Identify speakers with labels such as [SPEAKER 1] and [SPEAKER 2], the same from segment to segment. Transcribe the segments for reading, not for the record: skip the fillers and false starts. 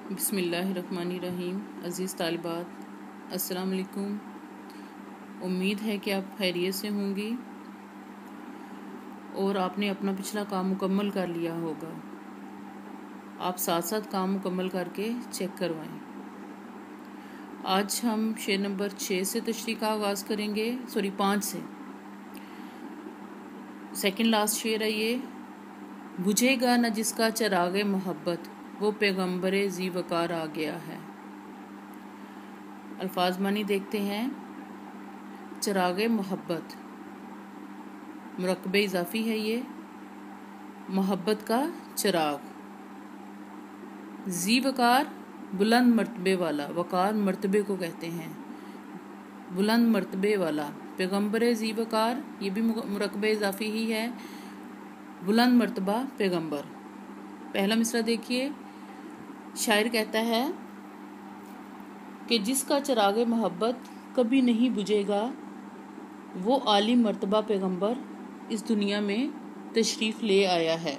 [SPEAKER 1] بسم اللہ الرحمن الرحیم۔ عزیز طالبات، السلام علیکم۔ امید ہے کہ آپ خیریت سے ہوں گی اور آپ نے اپنا پچھلا کام مکمل کر لیا ہوگا۔ آپ ساتھ ساتھ کام مکمل کر کے چیک کروائیں۔ آج ہم شعر نمبر 6 سے تشریح کا آغاز کریں گے، 5 سے۔ سیکنڈ لاسٹ شعر ہے یہ: بجھے گا نہ جس کا چراغ محبت، وہ پیغمبر ذی وقار آ گیا ہے۔ الفاظ معنی دیکھتے ہیں۔ چراغ محبت مرکب اضافی ہے، یہ محبت کا چراغ۔ ذی وقار بلند مرتبے والا، وقار مرتبے کو کہتے ہیں، بلند مرتبے والا۔ پیغمبر ذی وقار یہ بھی مرکب اضافی ہی ہے، بلند مرتبہ پیغمبر۔ پہلا مصرع دیکھیے، شاعر کہتا ہے کہ جس کا چراغ محبت کبھی نہیں بجھے گا، وہ عالی مرتبہ پیغمبر اس دنیا میں تشریف لے آیا ہے۔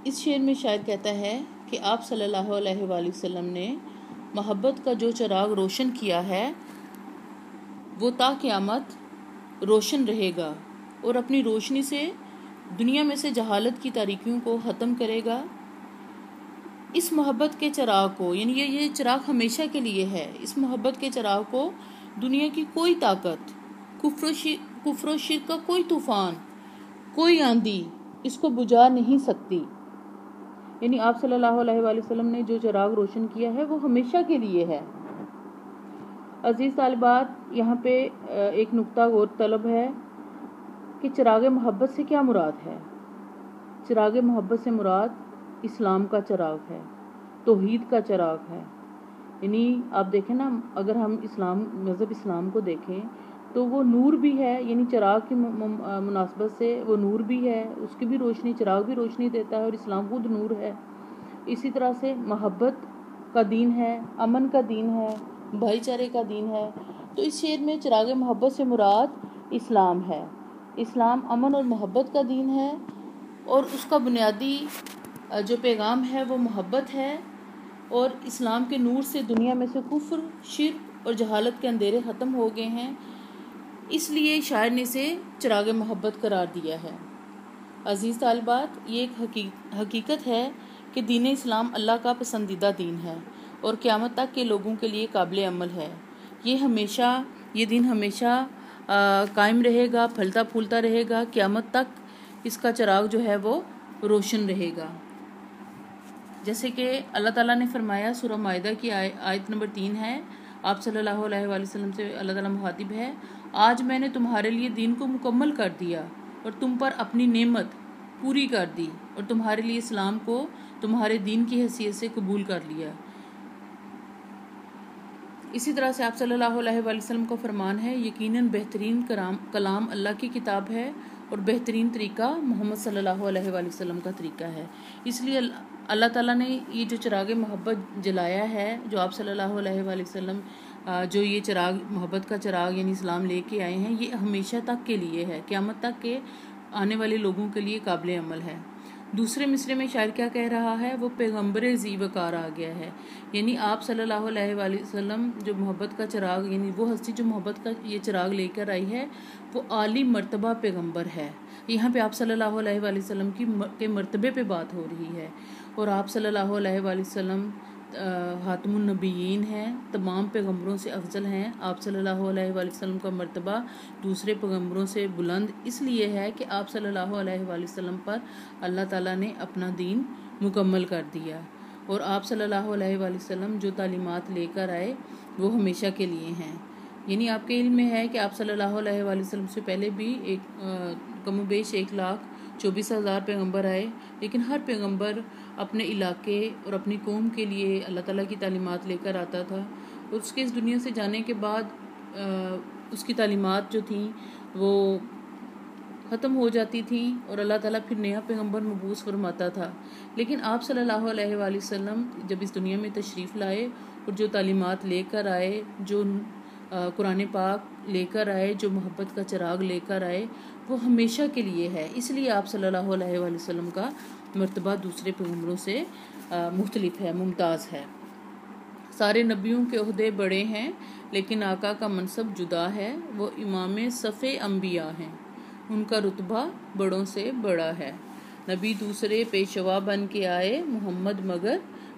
[SPEAKER 1] اس شعر میں شاعر کہتا ہے کہ آپ صلی اللہ علیہ وآلہ وسلم نے محبت کا جو چراغ روشن کیا ہے، وہ تا قیامت روشن رہے گا اور اپنی روشنی سے دنیا میں سے جہالت کی تاریکیوں کو ختم کرے گا۔ اس محبت کے چراغ کو، یعنی یہ چراغ ہمیشہ کے لیے ہے، اس محبت کے چراغ کو دنیا کی کوئی طاقت، کفر و شرک کا کوئی طوفان، کوئی آندھی اس کو بجھا نہیں سکتی۔ یعنی آپ صلی اللہ علیہ وآلہ وسلم نے جو چراغ روشن کیا ہے وہ ہمیشہ کے لیے ہے۔ عزیز طالبات، یہاں پہ ایک نقطہ غور طلب ہے کہ چراغ محبت سے کیا مراد ہے۔ چراغ محبت سے مراد اسلام کا چراغ ہے، توحید کا چراغ ہے۔ یعنی آپ دیکھیں نا، اگر ہم مذہب اسلام کو دیکھیں تو وہ نور بھی ہے، یعنی چراغ کی مناسبت سے وہ نور بھی ہے، اس کی بھی روشنی، چراغ بھی روشنی دیتا ہے، اور اسلام خود نور ہے۔ اسی طرح سے محبت کا دین ہے، امن کا دین ہے، بھائی چارے کا دین ہے۔ تو اس شعر میں چراغ محبت سے مراد اسلام ہے۔ اسلام امن اور محبت کا دین ہے، اور اس کا بنیادی جو پیغام ہے وہ محبت ہے، اور اسلام کے نور سے دنیا میں سے کفر، شرک اور جہالت کے اندھیرے ختم ہو گئے ہیں، اس لیے شاعر نے اسے چراغ محبت قرار دیا ہے۔ عزیز طالبات، یہ ایک حقیقت ہے کہ دین اسلام اللہ کا پسندیدہ دین ہے اور قیامت تک کے لوگوں کے لیے قابل عمل ہے۔ یہ دین ہمیشہ قائم رہے گا، پھلتا پھولتا رہے گا، قیامت تک اس کا چراغ جو ہے وہ روشن رہے گا۔ جیسے کہ اللہ تعالیٰ نے فرمایا، سورہ مائدہ کی آیت نمبر 3 ہے، آپ صلی اللہ علیہ وآلہ وسلم سے اللہ تعالیٰ مخاطب ہے: آج میں نے تمہارے لیے دین کو مکمل کر دیا اور تم پر اپنی نعمت پوری کر دی، اور تمہارے لیے اسلام کو تمہارے دین کی حیثیت سے قبول کر لیا۔ اسی طرح سے آپ صلی اللہ علیہ وآلہ وسلم کا فرمان ہے: یقیناً بہترین کلام اللہ کی کتاب ہے، اور بہترین طریقہ محمد صلی اللہ علیہ وآلہ وسلم کا طریقہ ہے۔ اس لیے اللہ تعالیٰ نے یہ جو چراغ محبت جلایا ہے، جو آپ صلی اللہ علیہ وآلہ وسلم جو یہ چراغ، محبت کا چراغ یعنی اسلام لے کے آئے ہیں، یہ ہمیشہ تک کے لیے ہے، قیامت تک کے آنے والے لوگوں کے لیے قابل عمل ہے۔ دوسرے مصرعے میں شاعر کیا کہہ رہا ہے؟ وہ پیغمبر ذی وقار آ گیا ہے، یعنی آپ صلی اللہ علیہ وآلہ وسلم جو محبت کا چراغ، یعنی وہ ہستی جو محبت کا یہ چراغ لے کر آئی ہے، وہ عالی مرتبہ پیغمبر ہے۔ یہاں پہ آپ صلی اللہ علیہ وآلہ وسلم کے مرتبے پہ بات ہو رہی ہے، اور آپ صلی اللہ علیہ وآلہ وسلم خاتم النبیین ہیں، تمام پیغمبروں سے افضل ہیں۔ آپ صلی اللہ علیہ وآلہ وسلم کا مرتبہ دوسرے پیغمبروں سے بلند اس لیے ہے کہ آپ صلی اللہ علیہ وآلہ وسلم پر اللہ تعالیٰ نے اپنا دین مکمل کر دیا، اور آپ صلی اللہ علیہ وآلہ وسلم جو تعلیمات لے کر آئے وہ ہمیشہ کے لیے ہیں۔ یعنی آپ کے علم میں ہے کہ آپ صلی اللہ علیہ وآلہ وسلم سے پہلے بھی کم و بیش 1,24,000 پیغمبر آئے، لیکن ہر پیغمبر اپنے علاقے اور اپنی قوم کے لیے اللہ تعالیٰ کی تعلیمات لے کر آتا تھا، اور اس کے اس دنیا سے جانے کے بعد اس کی تعلیمات جو تھیں وہ ختم ہو جاتی تھیں، اور اللہ تعالیٰ پھر نیا پیغمبر مبعوث فرماتا تھا۔ لیکن آپ صلی اللہ علیہ وآلہ وسلم جب اس دنیا میں تشریف لائے اور جو تعلیمات لے کر آئے، جو قرآن پاک لے کر آئے، جو محبت کا چراغ لے کر آئے، وہ ہمیشہ کے لیے ہے، اس لیے آپ صلی اللہ علیہ وآلہ وسلم کا مرتبہ دوسرے پیغمبروں سے مختلف ہے، ممتاز ہے۔ سارے نبیوں کے عہدے بڑے ہیں لیکن آقا کا منصب جدا ہے، وہ امام صف انبیاء ہیں، ان کا رتبہ بڑوں سے بڑا ہے۔ نبی دوسرے پیشوا بن کے آئے، محمد مگر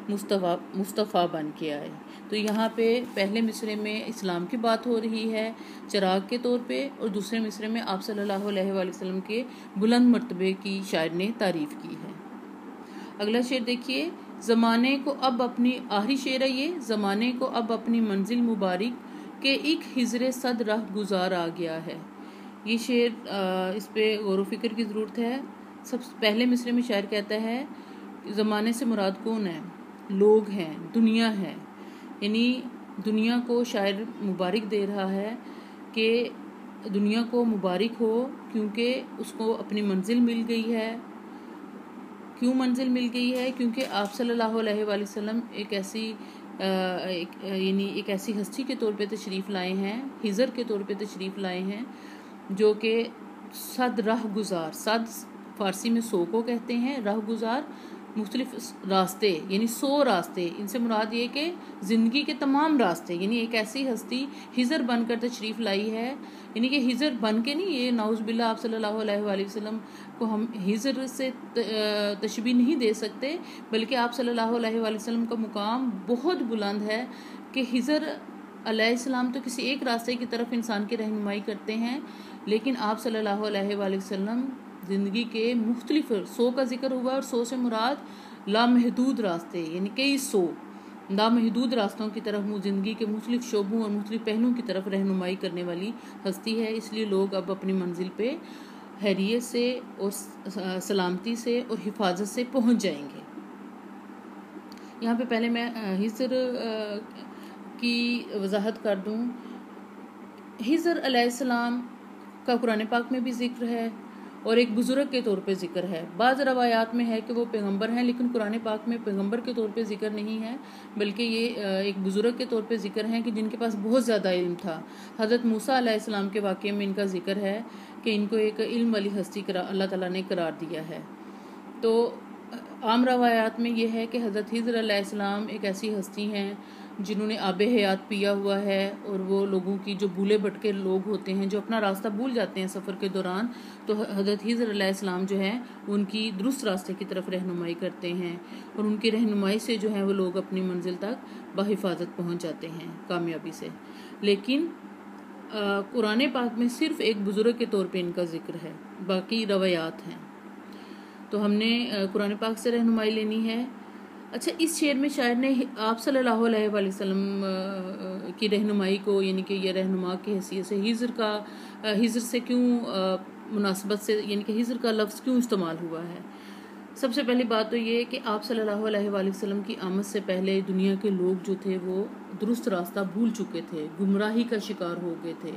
[SPEAKER 1] مصطفیٰ بن کے آئے۔ تو یہاں پہ پہلے مصرے میں اسلام کی بات ہو رہی ہے چراغ کے طور پہ، اور دوسرے مصرے میں آپ صلی اللہ علیہ وآلہ وسلم کے بلند مرتبے کی شاعر نے تعریف کی ہے۔ اگلا شعر دیکھیے، زمانے کو اب اپنی، آخری شعر ہے یہ، زمانے کو اب اپنی منزل مبارک کے ایک ہجر صد رہ گزار آ گیا ہے۔ یہ شعر اس پہ غور و فکر کی ضرورت ہے۔ سب پہلے مصرے میں شاعر کہتا ہے زمانے سے مراد کون ہے؟ لوگ ہیں، دنیا ہے، یعنی دنیا کو شاعر مبارک دے رہا ہے کہ دنیا کو مبارک ہو کیونکہ اس کو اپنی منزل مل گئی ہے۔ کیوں منزل مل گئی ہے؟ کیونکہ آپ صلی اللہ علیہ وآلہ وسلم ایک ایسی ہستی کے طور پہ تشریف لائے ہیں، ہجر کے طور پہ تشریف لائے ہیں، جو کہ صد راہ گزار، صد فارسی میں 100 کو کہتے ہیں، راہ گزار مختلف راستے، یعنی 100 راستے، ان سے مراد یہ کہ زندگی کے تمام راستے، یعنی ایک ایسی ہستی ہجر بن کر تشریف لائی ہے، یعنی کہ ہجر بن کے نہیں، یہ نعوذ باللہ آپ صلی اللہ علیہ وآلہ وسلم کو ہم ہجر سے تشبیہ نہیں دے سکتے، بلکہ آپ صلی اللہ علیہ وآلہ وسلم کا مقام بہت بلند ہے کہ ہجر علیہ السلام تو کسی ایک راستے کی طرف انسان کی رہنمائی کرتے ہیں، لیکن آپ صلی اللہ علیہ وآلہ وسلم زندگی کے مختلف 100 کا ذکر ہوا، اور 100 سے مراد لامحدود راستے، یعنی کئی 100 لامحدود راستوں کی طرف زندگی کے مختلف شعبوں اور مختلف پہلوؤں کی طرف رہنمائی کرنے والی ہستی ہے۔ اس لیے لوگ اب اپنی منزل پہ خیریت سے اور سلامتی سے اور حفاظت سے پہنچ جائیں گے۔ یہاں پہ پہلے میں ہجر کی وضاحت کر دوں۔ ہجر علیہ السلام کا قرآن پاک میں بھی ذکر ہے اور ایک بزرگ کے طور پہ ذکر ہے۔ بعض روایات میں ہے کہ وہ پیغمبر ہیں، لیکن قرآن پاک میں پیغمبر کے طور پہ ذکر نہیں ہے، بلکہ یہ ایک بزرگ کے طور پہ ذکر ہے کہ جن کے پاس بہت زیادہ علم تھا۔ حضرت موسیٰ علیہ السلام کے واقعے میں ان کا ذکر ہے کہ ان کو ایک علم والی ہستی اللہ تعالیٰ نے قرار دیا ہے۔ تو عام روایات میں یہ ہے کہ حضرت ہجر علیہ السلام ایک ایسی ہستی ہیں جنہوں نے آب حیات پیا ہوا ہے، اور وہ لوگوں کی جو بھولے بھٹکے لوگ ہوتے ہیں جو اپنا راستہ بھول جاتے ہیں سفر کے دوران، تو حضرت ہجر علیہ السلام جو ہیں ان کی درست راستے کی طرف رہنمائی کرتے ہیں، اور ان کی رہنمائی سے جو ہے وہ لوگ اپنی منزل تک بحفاظت پہنچ جاتے ہیں کامیابی سے۔ لیکن قرآن پاک میں صرف ایک بزرگ کے طور پہ ان کا ذکر ہے، باقی روایات ہیں، تو ہم نے قرآن پاک سے رہنمائی لینی ہے۔ اچھا، اس شعر میں شاعر نے آپ صلی اللہ علیہ وآلہ وسلم کی رہنمائی کو، یعنی کہ یہ رہنما کی حیثیت سے ہجر سے کیوں مناسبت سے، یعنی کہ ہجر کا لفظ کیوں استعمال ہوا ہے؟ سب سے پہلی بات تو یہ کہ آپ صلی اللہ علیہ وآلہ وسلم کی آمد سے پہلے دنیا کے لوگ جو تھے وہ درست راستہ بھول چکے تھے، گمراہی کا شکار ہو گئے تھے،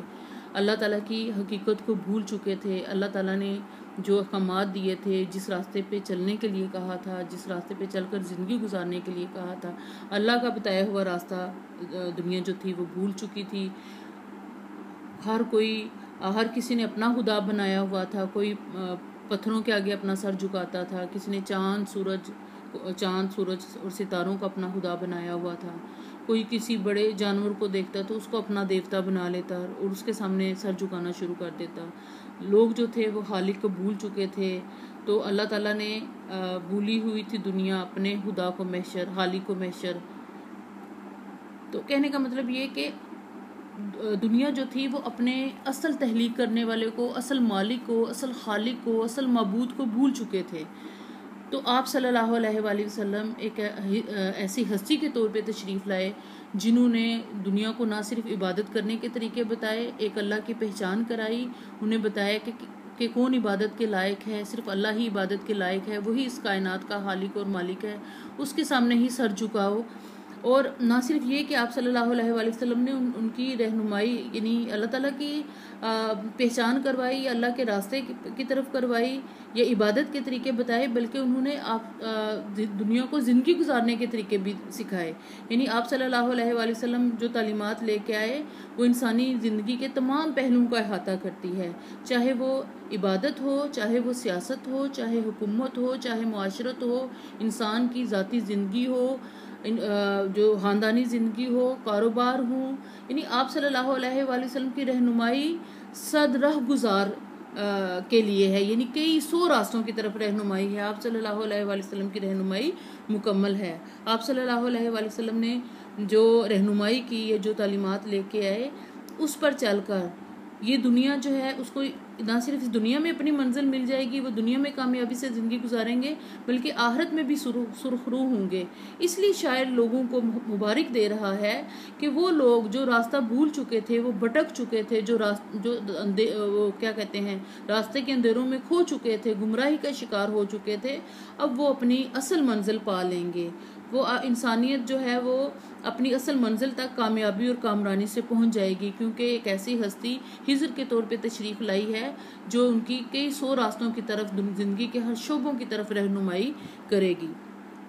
[SPEAKER 1] اللہ تعالیٰ کی حقیقت کو بھول چکے تھے۔ اللہ تعالیٰ نے جو احکامات دیے تھے، جس راستے پہ چلنے کے لیے کہا تھا، جس راستے پہ چل کر زندگی گزارنے کے لیے کہا تھا، اللہ کا بتایا ہوا راستہ دنیا جو تھی وہ بھول چکی تھی۔ ہر کسی نے اپنا خدا بنایا ہوا تھا، کوئی پتھروں کے آگے اپنا سر جھکاتا تھا، کسی نے چاند سورج اور ستاروں کو اپنا خدا بنایا ہوا تھا، کوئی کسی بڑے جانور کو دیکھتا تو اس کو اپنا دیوتا بنا لیتا اور اس کے سامنے سر جھکانا شروع کر دیتا۔ لوگ جو تھے وہ خالق کو بھول چکے تھے، تو اللہ تعالیٰ نے بھولی ہوئی تھی دنیا اپنے خدا کو محشر، خالق کو محشر۔ تو کہنے کا مطلب یہ کہ دنیا جو تھی وہ اپنے اصل تخلیق کرنے والے کو، اصل مالک کو، اصل خالق کو، اصل معبود کو بھول چکے تھے۔ تو آپ صلی اللہ علیہ وآلہ وسلم ایک ایسی ہستی کے طور پہ تشریف لائے جنہوں نے دنیا کو نہ صرف عبادت کرنے کے طریقے بتائے، ایک اللہ کی پہچان کرائی، انہیں بتایا کہ کون عبادت کے لائق ہے، صرف اللہ ہی عبادت کے لائق ہے، وہی اس کائنات کا خالق اور مالک ہے، اس کے سامنے ہی سر جھکاؤ۔ اور نہ صرف یہ کہ آپ صلی اللہ علیہ وآلہ وسلم نے ان کی رہنمائی، یعنی اللہ تعالیٰ کی پہچان کروائی، اللہ کے راستے کی طرف کروائی یا عبادت کے طریقے بتائے، بلکہ انہوں نے دنیا کو زندگی گزارنے کے طریقے بھی سکھائے۔ یعنی آپ صلی اللہ علیہ وآلہ وسلم جو تعلیمات لے کے آئے وہ انسانی زندگی کے تمام پہلوؤں کا احاطہ کرتی ہے، چاہے وہ عبادت ہو، چاہے وہ سیاست ہو، چاہے حکومت ہو، چاہے معاشرت ہو، انسان کی ذاتی زندگی ہو، جو خاندانی زندگی ہو، کاروبار ہوں، یعنی آپ صلی اللہ علیہ وآلہ وسلم کی رہنمائی صد رہ گزار کے لیے ہے، یعنی کئی سو راستوں کی طرف رہنمائی ہے۔ آپ صلی اللہ علیہ وآلہ وسلم کی رہنمائی مکمل ہے۔ آپ صلی اللہ علیہ وآلہ وسلم نے جو رہنمائی کی ہے، جو تعلیمات لے کے آئے، اس پر چل کر یہ دنیا جو ہے اس کو نہ صرف اس دنیا میں اپنی منزل مل جائے گی، وہ دنیا میں کامیابی سے زندگی گزاریں گے، بلکہ آخرت میں بھی سرخرو ہوں گے۔ اس لیے شاعر لوگوں کو مبارک دے رہا ہے کہ وہ لوگ جو راستہ بھول چکے تھے، وہ بھٹک چکے تھے، وہ کیا کہتے ہیں، راستے کے اندھیروں میں کھو چکے تھے، گمراہی کا شکار ہو چکے تھے، اب وہ اپنی اصل منزل پا لیں گے۔ وہ انسانیت جو ہے وہ اپنی اصل منزل تک کامیابی اور کامرانی سے پہنچ جائے گی، کیونکہ ایک ایسی ہستی خضر کے طور پہ تشریف لائی ہے جو ان کی کئی سو راستوں کی طرف، زندگی کے ہر شعبوں کی طرف رہنمائی کرے گی۔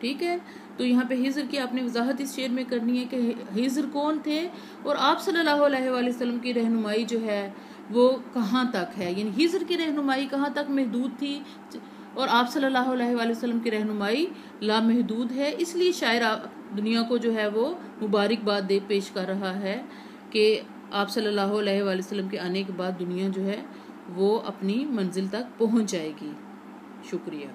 [SPEAKER 1] ٹھیک ہے، تو یہاں پہ خضر کی آپ نے وضاحت اس شعر میں کرنی ہے کہ خضر کون تھے اور آپ صلی اللہ علیہ وآلہ وسلم کی رہنمائی جو ہے وہ کہاں تک ہے، یعنی خضر کی رہنمائی کہاں تک محدود تھی اور آپ صلی اللہ علیہ وآلہ وسلم کی رہنمائی لامحدود ہے۔ اس لیے شاعر دنیا کو جو ہے وہ مبارکباد پیش کر رہا ہے کہ آپ صلی اللہ علیہ وآلہ وسلم کے آنے کے بعد دنیا جو ہے وہ اپنی منزل تک پہنچ جائے گی۔ شکریہ۔